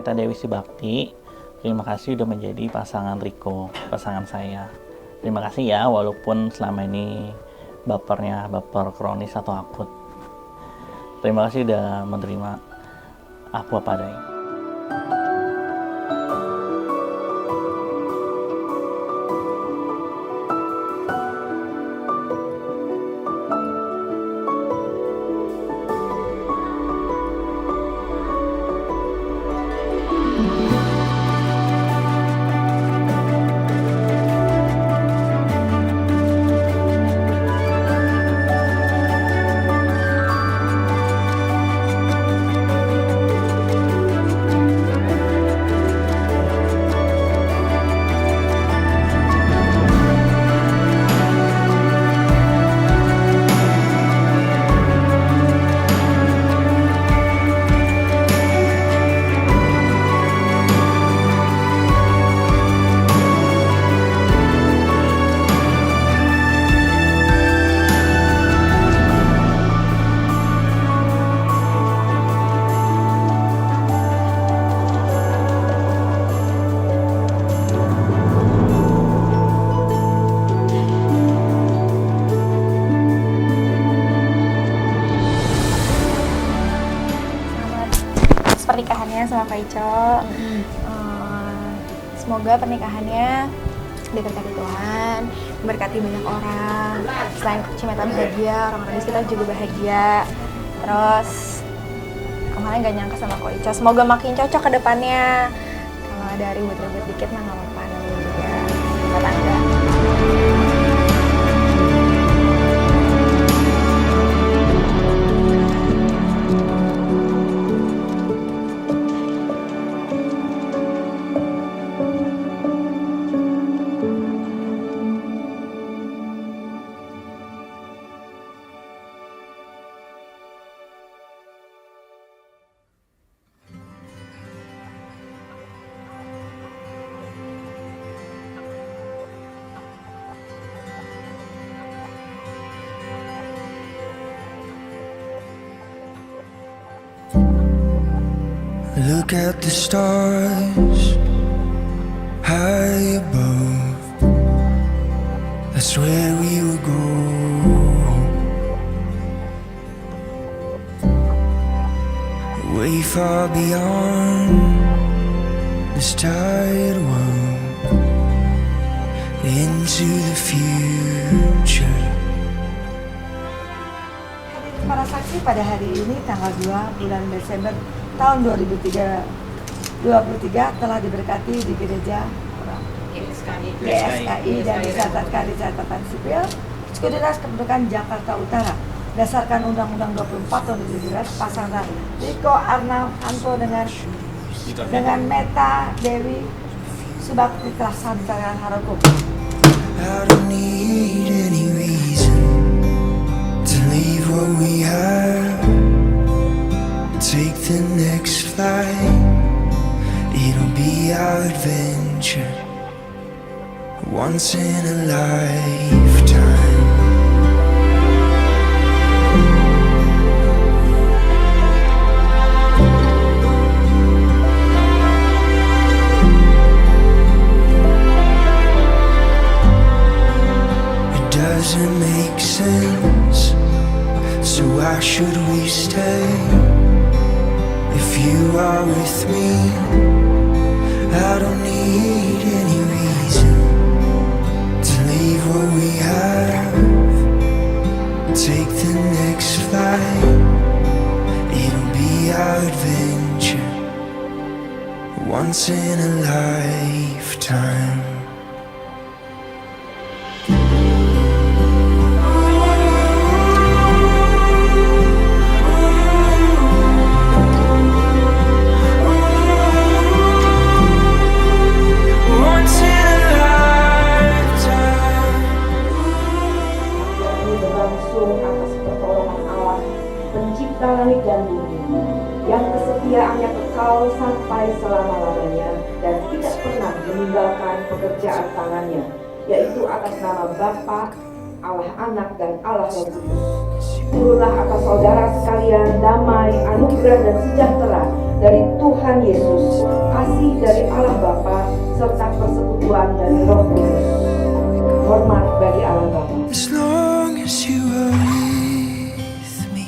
Meta Dewi Sibakti. Terima kasih udah menjadi pasangan Riko, pasangan saya. Terima kasih ya, walaupun selama ini baper kronis atau akut. Terima kasih udah menerima aku apa adanya. Pernikahannya sama Kak Ico. Semoga pernikahannya diberkati Tuhan, memberkati banyak orang. Selain Cimeta bahagia, orang-orang di sekitar juga bahagia. Terus kemarin gak nyangka sama Kak Ico, semoga makin cocok ke depannya. Kalau ada ribut-ribut dikit mah gak apa-apa, namanya juga rumah tangga. Look at the stars high above. That's where we will go. Way far beyond this tired world, into the future. Para saksi pada hari ini tanggal 2 bulan Desember tahun 2023 telah diberkati di gereja GSKI dan dicatatkan di catatan sipil Suku Dinas Kependudukan Jakarta Utara berdasarkan Undang-Undang 24 tahun 2017 pasangan Riko Arnavanto dengan Meta Dewi Sibakti telah sah dicatatkan harukum. I don't need any reason to leave what we have. Take the next flight. It'll be our adventure, once in a lifetime. It doesn't make sense, so why should we stay? If you are with me, I don't need any reason to leave what we have. Take the next flight. It'll be our adventure, once in a lifetime. Langit dan bumi, yang kesetiaannya kekal sampai selama-lamanya dan tidak pernah meninggalkan pekerjaan tangannya, yaitu atas nama Bapa Allah Anak dan Allah Roh Kudus. Turunlah atas saudara sekalian damai, anugerah dan sejahtera dari Tuhan Yesus, kasih dari Allah Bapa, serta persekutuan dari Roh Kudus. Hormat bagi Allah Bapa. As long as you are with me.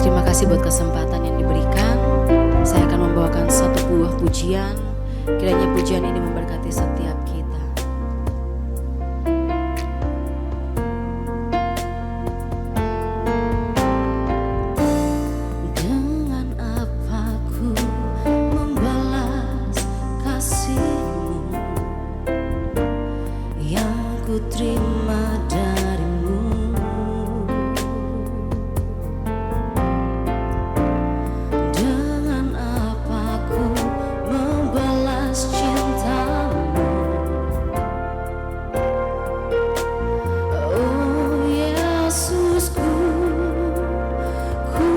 Terima kasih buat kesempatan yang diberikan. Saya akan membawakan satu buah pujian. Kiranya pujian ini memberkati setiap kita. Dengan apa ku membalas kasih-Mu yang ku terima dari-Mu. Dengan apa ku membalas cinta-Mu, oh Yesusku, ku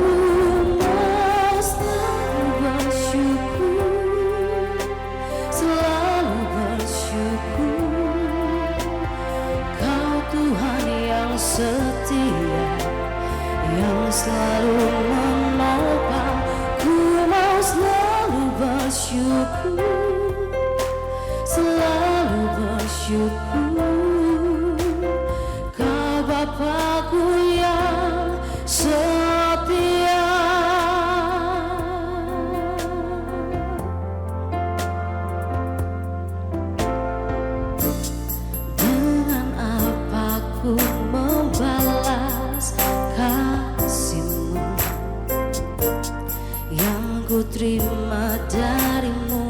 mau selalu bersyukur, selalu bersyukur. Kau Tuhan yang setia, yang selalu menopang. Ku mau selalu bersyukur, selalu bersyukur. Kau Bapa-Ku yang setia. Dengan apa ku membalas kasih-Mu yang ku terima dari-Mu.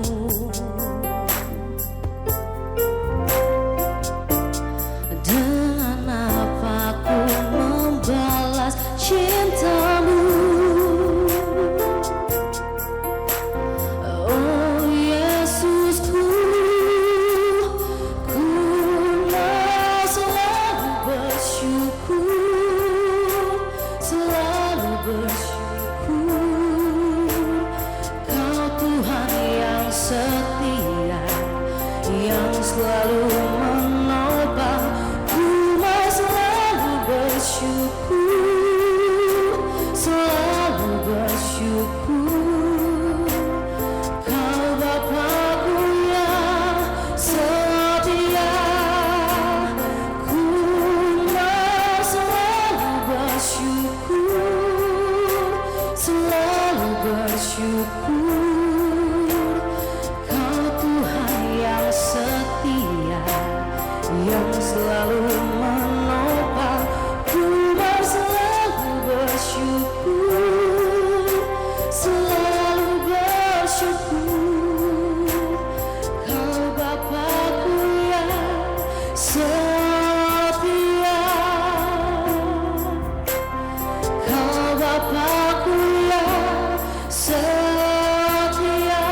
Dengan apa ku membalas cinta-Mu, oh Yesusku, ku mau selalu bersyukur, selalu bersyukur. Kau Tuhan yang setia, yang selalu menopang. Ku mau selalu bersyukur, selalu bersyukur. Kau Bapa-Ku yang setia. Ku mau selalu bersyukur, selalu bersyukur. Kau Tuhan yang setia, yang selalu menopang. Ku mau selalu bersyukur, selalu bersyukur. Kau Bapa-Ku yang setia, Kau Bapa-Ku yang setia,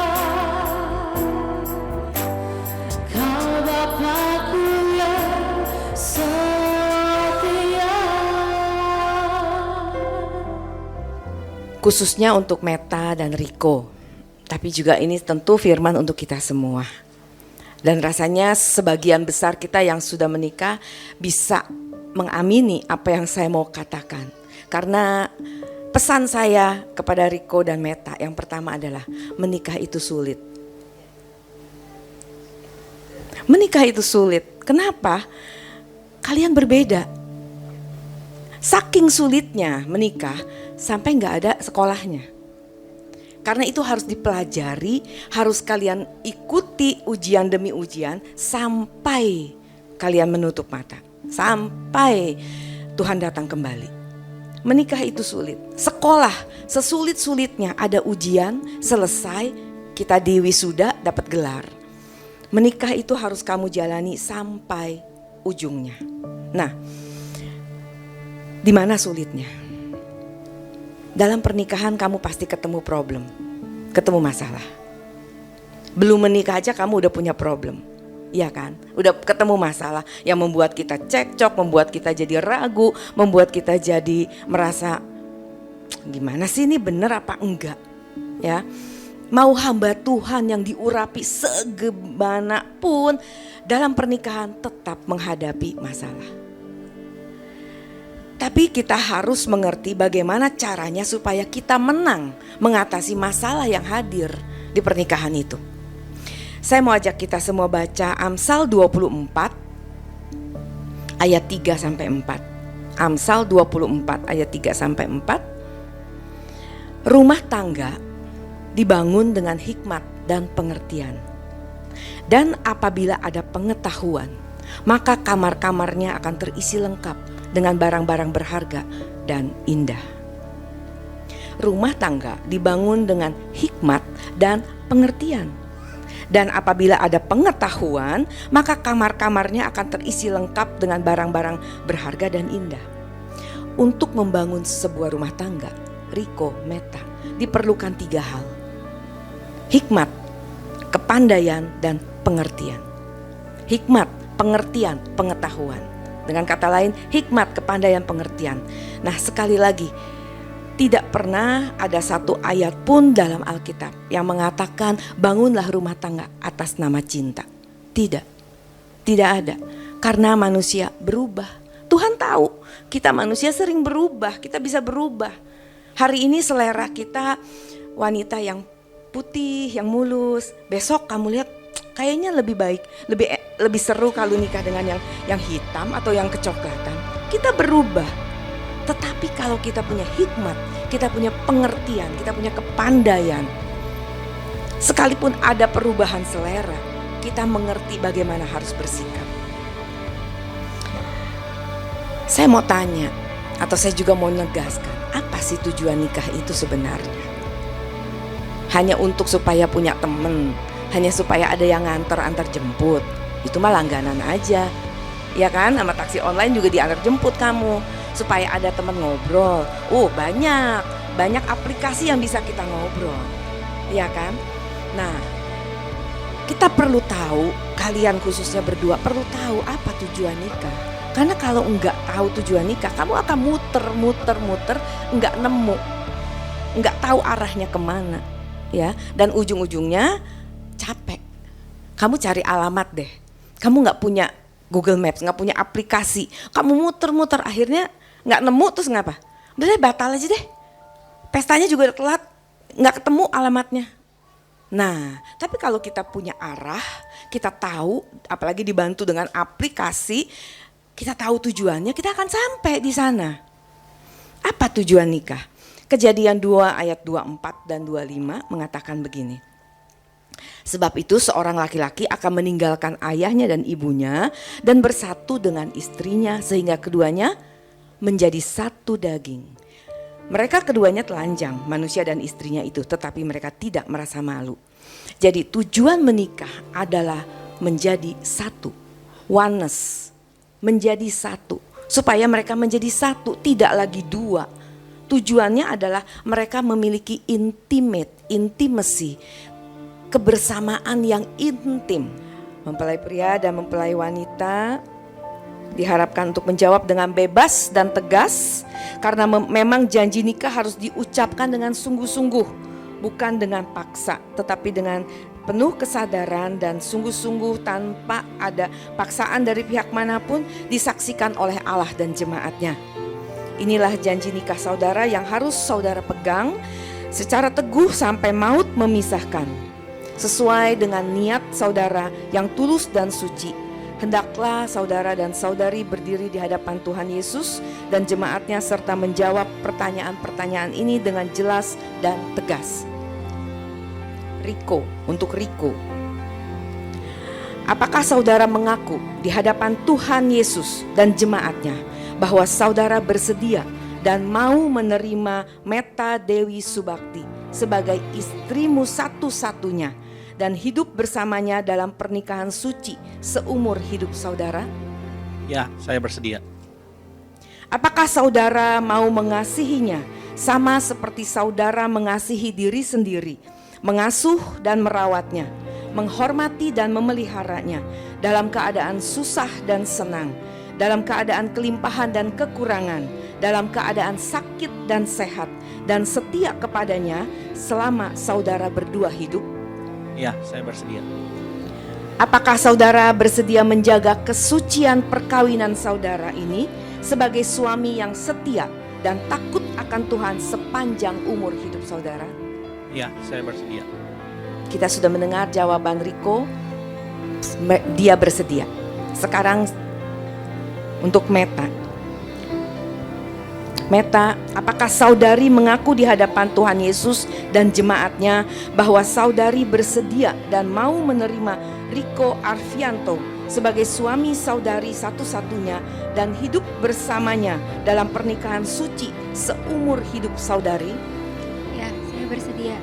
Kau Bapa-Ku yang setia. Khususnya untuk Meta dan Riko. Tapi juga ini tentu firman untuk kita semua. Dan rasanya sebagian besar kita yang sudah menikah bisa mengamini apa yang saya mau katakan. Karena pesan saya kepada Riko dan Meta yang pertama adalah menikah itu sulit. Menikah itu sulit. Kenapa? Kalian berbeda. Saking sulitnya menikah sampai gak ada sekolahnya. Karena itu harus dipelajari, harus kalian ikuti ujian demi ujian sampai kalian menutup mata. Sampai Tuhan datang kembali. Menikah itu sulit. Sekolah sesulit-sulitnya, ada ujian, selesai, kita di wisuda dapat gelar. Menikah itu harus kamu jalani sampai ujungnya. Nah, di mana sulitnya? Dalam pernikahan kamu pasti ketemu problem, ketemu masalah. Belum menikah aja kamu udah punya problem, iya kan? Udah ketemu masalah yang membuat kita cekcok, membuat kita jadi ragu, membuat kita jadi merasa gimana sih ini bener apa enggak, ya? Mau hamba Tuhan yang diurapi segimana pun dalam pernikahan tetap menghadapi masalah. Tapi kita harus mengerti bagaimana caranya supaya kita menang mengatasi masalah yang hadir di pernikahan itu. Saya mau ajak kita semua baca Amsal 24 ayat 3 sampai 4. Amsal 24 ayat 3 sampai 4. Rumah tangga dibangun dengan hikmat dan pengertian. Dan apabila ada pengetahuan, maka kamar-kamarnya akan terisi lengkap dengan barang-barang berharga dan indah. Rumah tangga dibangun dengan hikmat dan pengertian. Dan apabila ada pengetahuan, maka kamar-kamarnya akan terisi lengkap dengan barang-barang berharga dan indah. Untuk membangun sebuah rumah tangga, Riko, Meta, diperlukan 3 hal. Hikmat, kepandaian, dan pengertian. Hikmat, pengertian, pengetahuan. Dengan kata lain, hikmat, kepandaian, pengertian. Nah, sekali lagi, tidak pernah ada satu ayat pun dalam Alkitab yang mengatakan bangunlah rumah tangga atas nama cinta. Tidak ada. Karena manusia berubah. Tuhan tahu kita manusia sering berubah, kita bisa berubah. Hari ini selera kita wanita yang putih, yang mulus. Besok kamu lihat kayaknya lebih baik, lebih seru kalau nikah dengan yang hitam atau yang kecoklatan. Kita berubah. Tetapi kalau kita punya hikmat, kita punya pengertian, kita punya kepandaian, sekalipun ada perubahan selera, kita mengerti bagaimana harus bersikap. Saya mau tanya, atau saya juga mau menegaskan, apa sih tujuan nikah itu sebenarnya? Hanya untuk supaya punya temen, hanya supaya ada yang antar jemput, itu mah langganan aja. Ya kan, sama taksi online juga diantar jemput kamu, supaya ada teman ngobrol. Banyak aplikasi yang bisa kita ngobrol, ya kan? Nah, kita perlu tahu, kalian khususnya berdua perlu tahu apa tujuan nikah. Karena kalau enggak tahu tujuan nikah, kamu akan muter, enggak nemu, enggak tahu arahnya kemana, ya. Dan ujung-ujungnya capek. Kamu cari alamat deh, kamu enggak punya Google Maps, enggak punya aplikasi, kamu muter-muter, akhirnya enggak nemu, terus ngapa? Udah deh, batal aja deh. Pestanya juga udah telat, enggak ketemu alamatnya. Nah, tapi kalau kita punya arah, kita tahu, apalagi dibantu dengan aplikasi, kita tahu tujuannya, kita akan sampai di sana. Apa tujuan nikah? Kejadian 2 ayat 24 dan 25 mengatakan begini. Sebab itu seorang laki-laki akan meninggalkan ayahnya dan ibunya dan bersatu dengan istrinya sehingga keduanya menjadi satu daging. Mereka keduanya telanjang, manusia dan istrinya itu, tetapi mereka tidak merasa malu. Jadi tujuan menikah adalah menjadi satu, oneness, menjadi satu, supaya mereka menjadi satu, tidak lagi dua. Tujuannya adalah mereka memiliki intimacy, kebersamaan yang intim. Mempelai pria dan mempelai wanita diharapkan untuk menjawab dengan bebas dan tegas, karena memang janji nikah harus diucapkan dengan sungguh-sungguh, bukan dengan paksa, tetapi dengan penuh kesadaran dan sungguh-sungguh tanpa ada paksaan dari pihak manapun, disaksikan oleh Allah dan jemaatnya. Inilah janji nikah saudara yang harus saudara pegang secara teguh sampai maut memisahkan. Sesuai dengan niat saudara yang tulus dan suci, hendaklah saudara dan saudari berdiri di hadapan Tuhan Yesus dan jemaatnya serta menjawab pertanyaan-pertanyaan ini dengan jelas dan tegas. Riko, untuk Riko. Apakah saudara mengaku di hadapan Tuhan Yesus dan jemaatnya bahwa saudara bersedia dan mau menerima Meta Dewi Subakti sebagai istrimu satu-satunya dan hidup bersamanya dalam pernikahan suci seumur hidup saudara? Ya, saya bersedia. Apakah saudara mau mengasihinya sama seperti saudara mengasihi diri sendiri, mengasuh dan merawatnya, menghormati dan memeliharanya dalam keadaan susah dan senang, dalam keadaan kelimpahan dan kekurangan, dalam keadaan sakit dan sehat, dan setia kepadanya selama saudara berdua hidup? Ya, saya bersedia. Apakah saudara bersedia menjaga kesucian perkawinan saudara ini sebagai suami yang setia dan takut akan Tuhan sepanjang umur hidup saudara? Ya, saya bersedia. Kita sudah mendengar jawaban Riko, dia bersedia. Sekarang untuk Meta. Meta, apakah saudari mengaku di hadapan Tuhan Yesus dan jemaatnya bahwa saudari bersedia dan mau menerima Riko Arfianto sebagai suami saudari satu-satunya dan hidup bersamanya dalam pernikahan suci seumur hidup saudari? Ya, saya bersedia.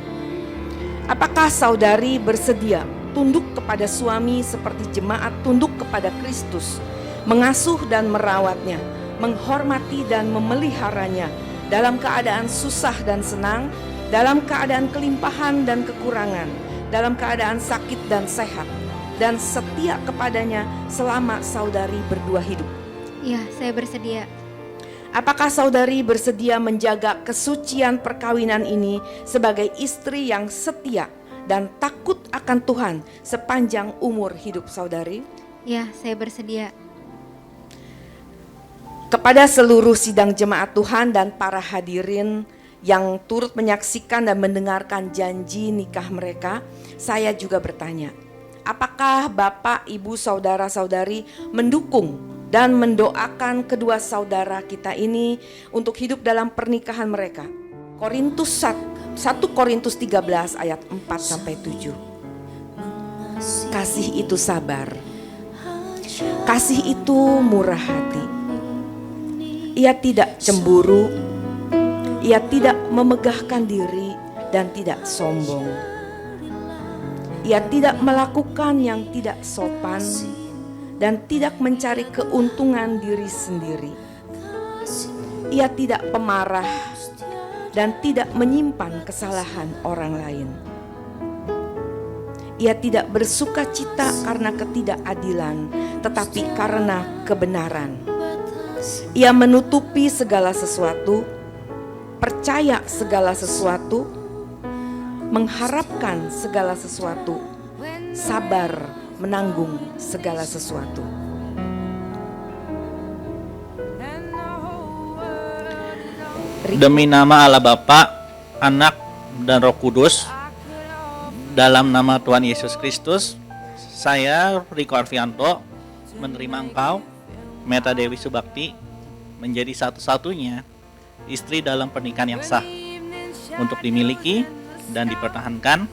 Apakah saudari bersedia tunduk kepada suami seperti jemaat tunduk kepada Kristus, mengasuh dan merawatnya, menghormati dan memeliharanya dalam keadaan susah dan senang, dalam keadaan kelimpahan dan kekurangan, dalam keadaan sakit dan sehat, dan setia kepadanya selama saudari berdua hidup? Ya, saya bersedia. Apakah saudari bersedia menjaga kesucian perkawinan ini sebagai istri yang setia dan takut akan Tuhan sepanjang umur hidup saudari? Ya, saya bersedia. Kepada seluruh sidang jemaat Tuhan dan para hadirin yang turut menyaksikan dan mendengarkan janji nikah mereka, saya juga bertanya, apakah Bapak, Ibu, Saudara-saudari mendukung dan mendoakan kedua saudara kita ini untuk hidup dalam pernikahan mereka? 1 Korintus 13 ayat 4-7. Kasih itu sabar, kasih itu murah hati. Ia tidak cemburu, ia tidak memegahkan diri dan tidak sombong. Ia tidak melakukan yang tidak sopan dan tidak mencari keuntungan diri sendiri. Ia tidak pemarah dan tidak menyimpan kesalahan orang lain. Ia tidak bersuka cita karena ketidakadilan, tetapi karena kebenaran. Ia menutupi segala sesuatu, percaya segala sesuatu, mengharapkan segala sesuatu, sabar menanggung segala sesuatu. Demi nama Allah Bapa, Anak, dan Roh Kudus, dalam nama Tuhan Yesus Kristus, saya Riko Arfianto menerima engkau, Meta Dewi Subakti, menjadi satu-satunya istri dalam pernikahan yang sah untuk dimiliki dan dipertahankan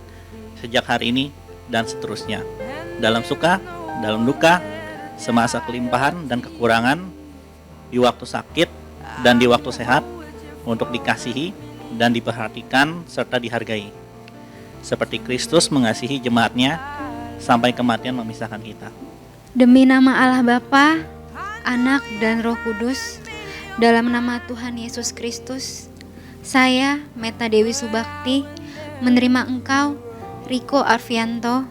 sejak hari ini dan seterusnya, dalam suka, dalam duka, semasa kelimpahan dan kekurangan, di waktu sakit dan di waktu sehat, untuk dikasihi dan diperhatikan serta dihargai, seperti Kristus mengasihi jemaatnya sampai kematian memisahkan kita. Demi nama Allah Bapa, Anak, dan Roh Kudus, dalam nama Tuhan Yesus Kristus, saya, Meta Dewi Subakti, menerima engkau, Riko Arfianto,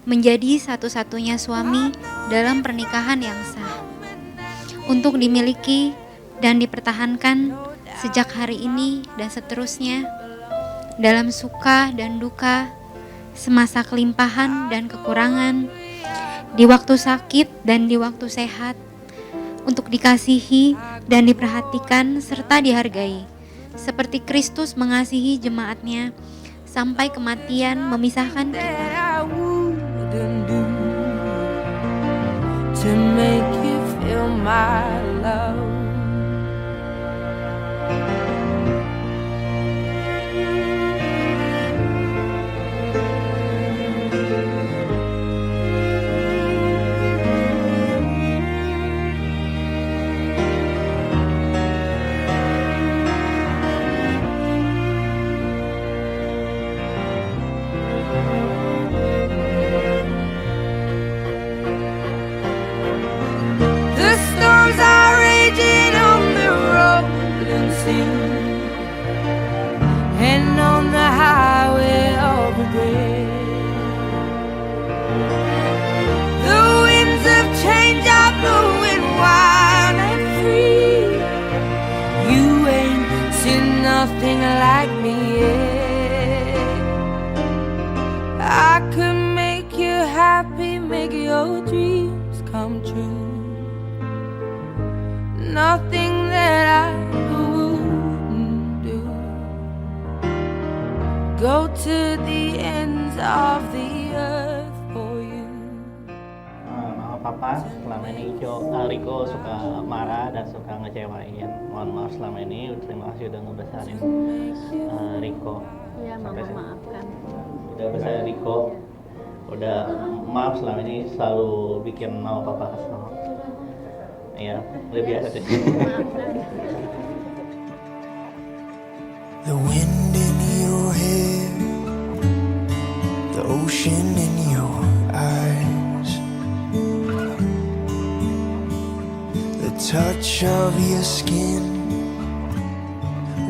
menjadi satu-satunya suami dalam pernikahan yang sah, untuk dimiliki dan dipertahankan sejak hari ini dan seterusnya, dalam suka dan duka, semasa kelimpahan dan kekurangan, di waktu sakit dan di waktu sehat, untuk dikasihi dan diperhatikan serta dihargai, seperti Kristus mengasihi jemaatnya sampai kematian memisahkan kita. To make you feel my love. and on the highway of regret. The winds of change are blowing wild and free. You ain't seen nothing like me yet. I could make you happy, make your dreams come true. Nothing that I wouldn't do. Go to the ends of the earth for you. Mama papa, selama ini Riko suka marah dan suka ngecewain. Mohon maaf selama ini, terima kasih udah ngebesarin Riko. Iya, Sampai Mama sini. maafkan. Udah besarin Riko. Udah maaf selama ini selalu bikin mama papa kesel. Iya, udah biasa deh. The wind in your hair, the ocean in your eyes, the touch of your skin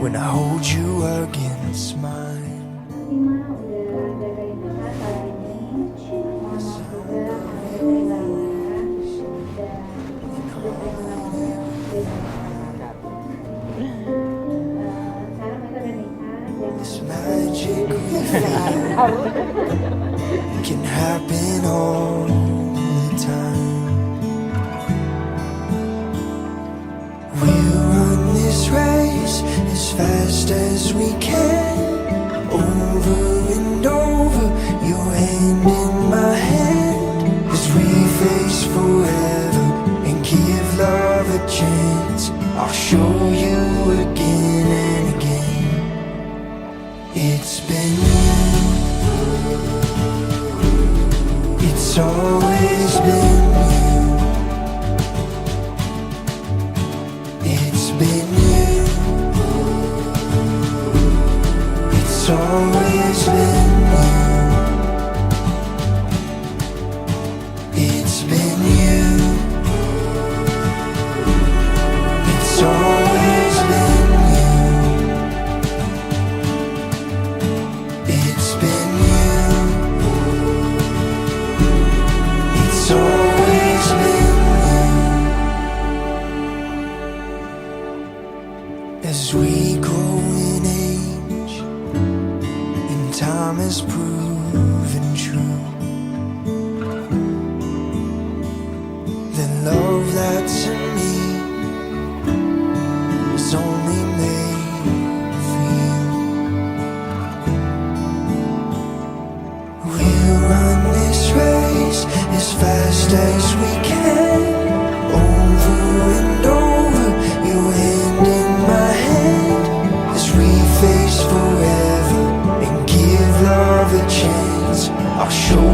when I hold you against mine. This magic we feel can happen all the time. We'll run this race as fast as we can, over and over, your hand in my hand, as we face forever and give love a chance. I'll show you again and again. It's been you, it's always been you. It's been you, it's always been you. It's been you, it's always been you. It's been you, it's always been you. As we grow in age, and time has proven true, the love that's in me was only made for you. We'll run this race as fast as we can, over and over, your hand in my hand, as we face forever and give love a chance. I'll show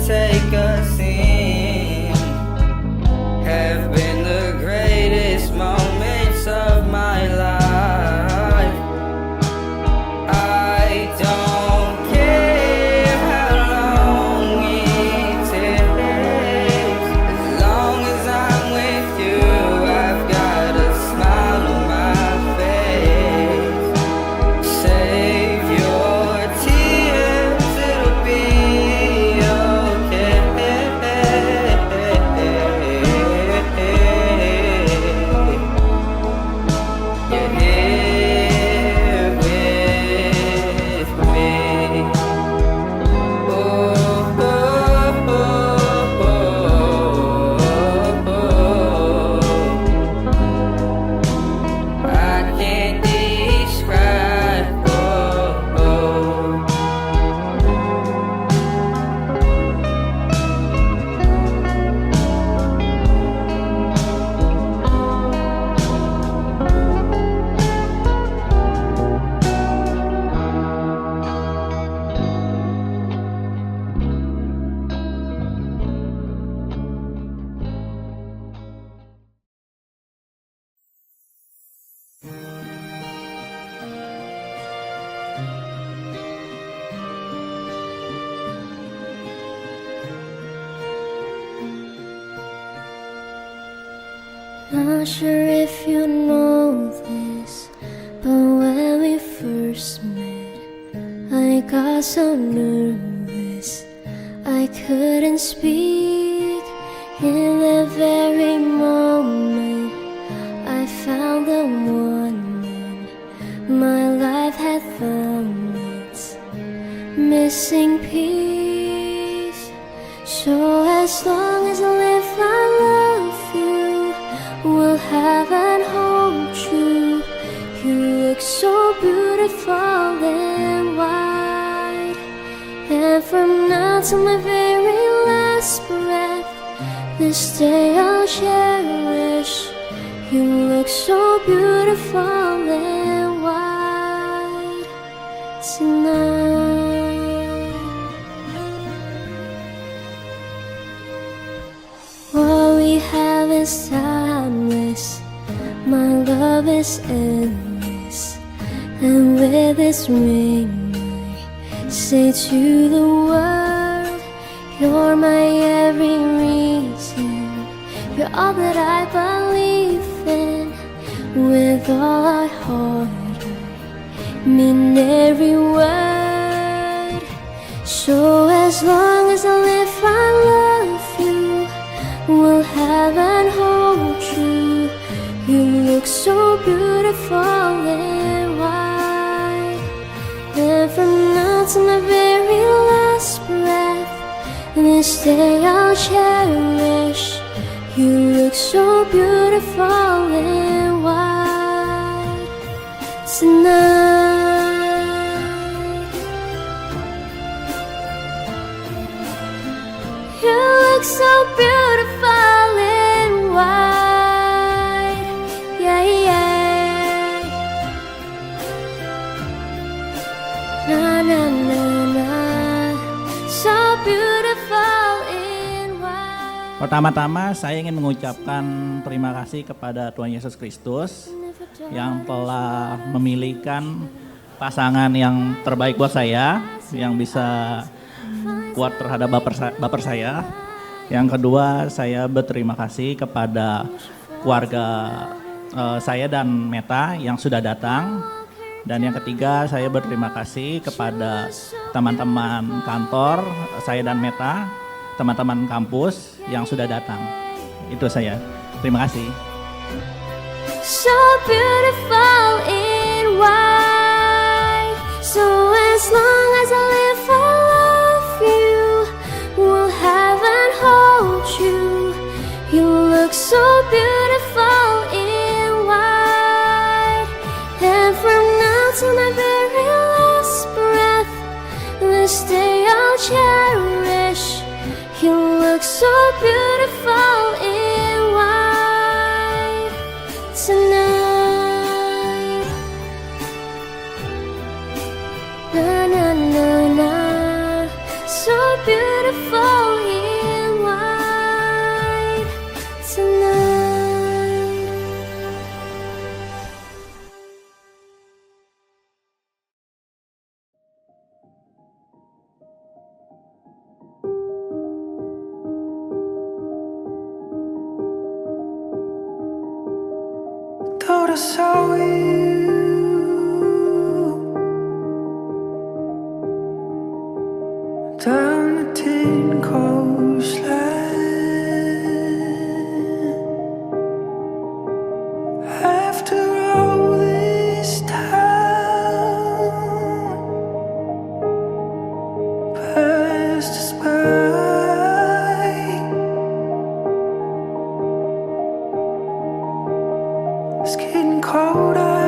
take us in have been the greatest moments of my life. I don't care how long it takes, as long as I'm with you, I've got a smile on my face. Save your tears, it'll be okay. You're here with me. Oh, oh, oh, oh, oh. I can't describe. Oh, oh. Not sure if you know this, but when we first met, I got so nervous I couldn't speak. In the very moment I found the one man, my life had found its missing piece. So as long as I live, I love you, will have and hold you. You look so beautiful and white, and from now to my very last breath, this day I'll cherish. You look so beautiful and white tonight. What we have is timeless, my love is endless, and with this ring I say to the world, you're my every reason, you're all that I believe in. With all our heart I mean every word. So as long as I live, I love you, will have and hold you. You look so beautiful and white, and from now to my very last breath, this day I'll cherish. You look so beautiful and white tonight. You look so beautiful and white, yeah, yeah. Na na na na, so beautiful and white. Pertama-tama saya ingin mengucapkan terima kasih kepada Tuhan Yesus Kristus yang telah memilihkan pasangan yang terbaik buat saya, yang bisa kuat terhadap baper saya. Yang kedua, saya berterima kasih kepada keluarga saya dan Meta yang sudah datang. Dan yang ketiga, saya berterima kasih kepada teman-teman kantor saya dan Meta, teman-teman kampus yang sudah datang. Itu saya. Terima kasih. So beautiful in white. So as long as I live, I love you, will have and hold you. You look so beautiful in white, and from now to my very last breath, this day I'll cherish. You look so beautiful in white tonight. Na na na na, so beautiful saw you down the tin coastline. After all this time passed us by, it's getting colder.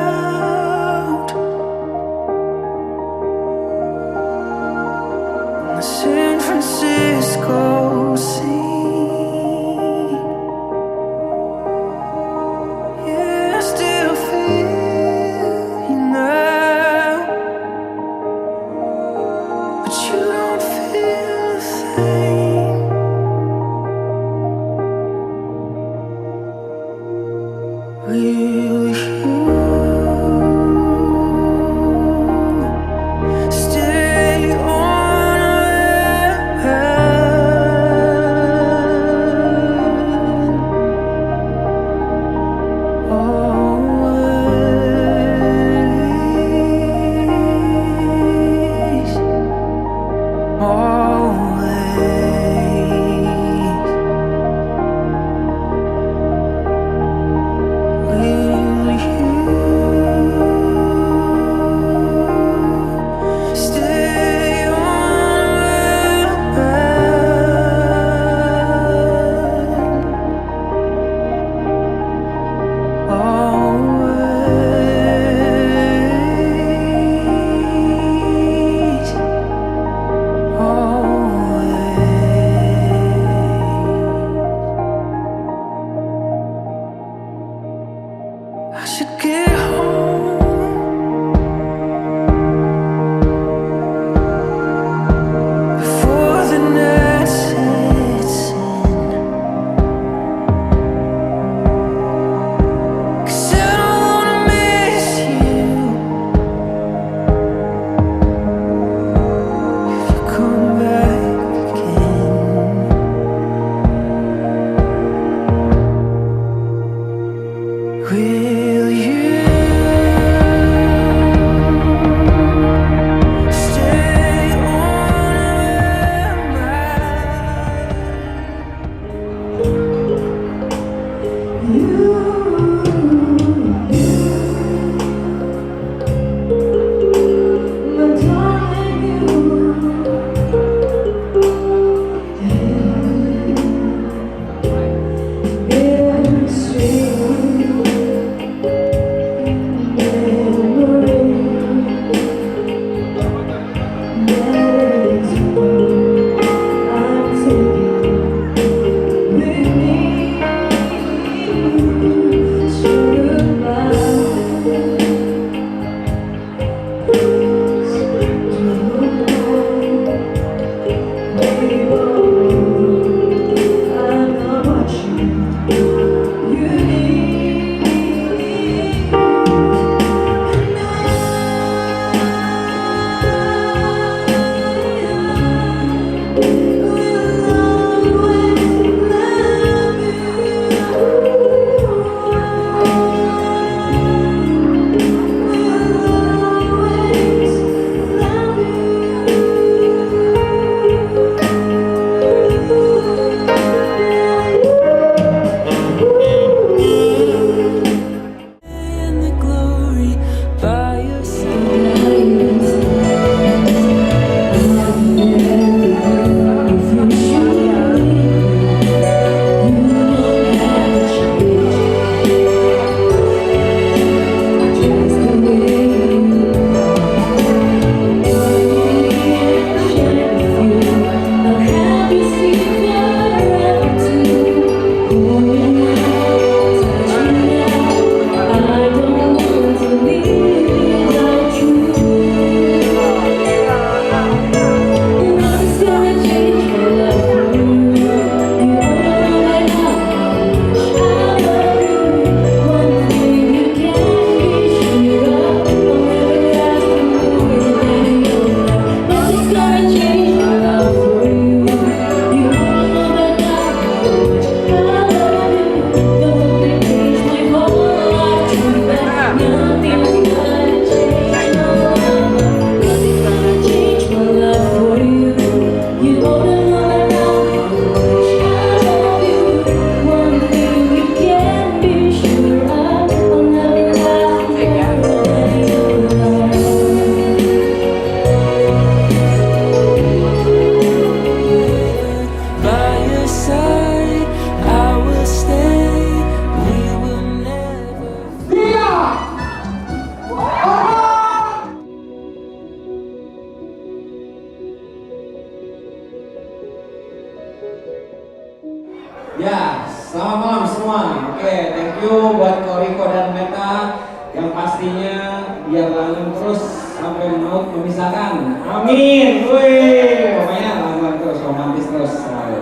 Ya, selamat malam semua. Oke, thank you buat Koriko dan Meta yang pastinya biar langgeng terus sampai maut memisahkan. Amin. Wih, pokoknya langgeng terus, romantis terus.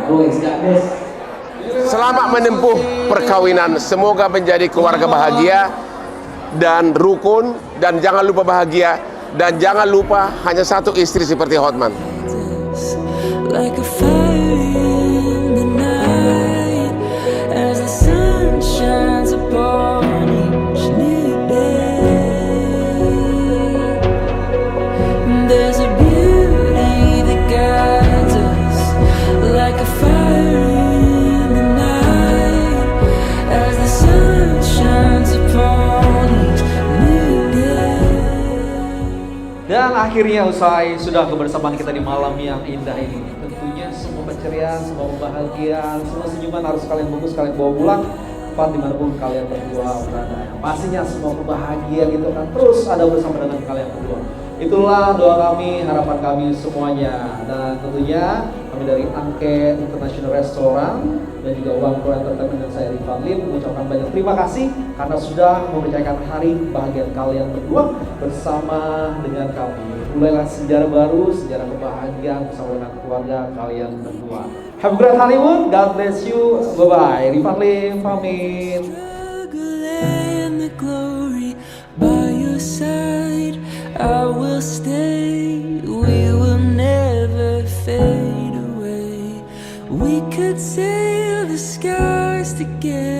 Wih, sejak des. Selamat menempuh perkawinan, semoga menjadi keluarga bahagia dan rukun, dan jangan lupa bahagia, dan jangan lupa hanya satu istri seperti Hotman. Like a fire in the night, as the sun shines upon each new day. There's a beauty that guides us, like a fire in the night, as the sun shines upon each new day. Dan akhirnya usai sudah kebersamaan kita di malam yang indah ini. Tentunya semua keceriaan, semua kebahagiaan, semua senyuman harus kalian bungkus, kalian bawa pulang tempat dimanapun kalian berdua berada. Pastinya semua kebahagiaan itu akan terus ada bersama dengan kalian berdua. Itulah doa kami, harapan kami semuanya. Dan tentunya kami dari Angke International Restaurant dan juga One Pro Entertainment dan saya Rifan Lim mengucapkan banyak terima kasih karena sudah mempercayakan hari kebahagiaan kalian berdua bersama dengan kami. Mulailah sejarah baru, sejarah kebahagiaan bersama dengan keluarga kalian berdua. Have a great honeymoon, God bless you, bye-bye. Rifan Lim, pamit. And the glory by your side, I will stay. We will never fade away. We could sail the skies together.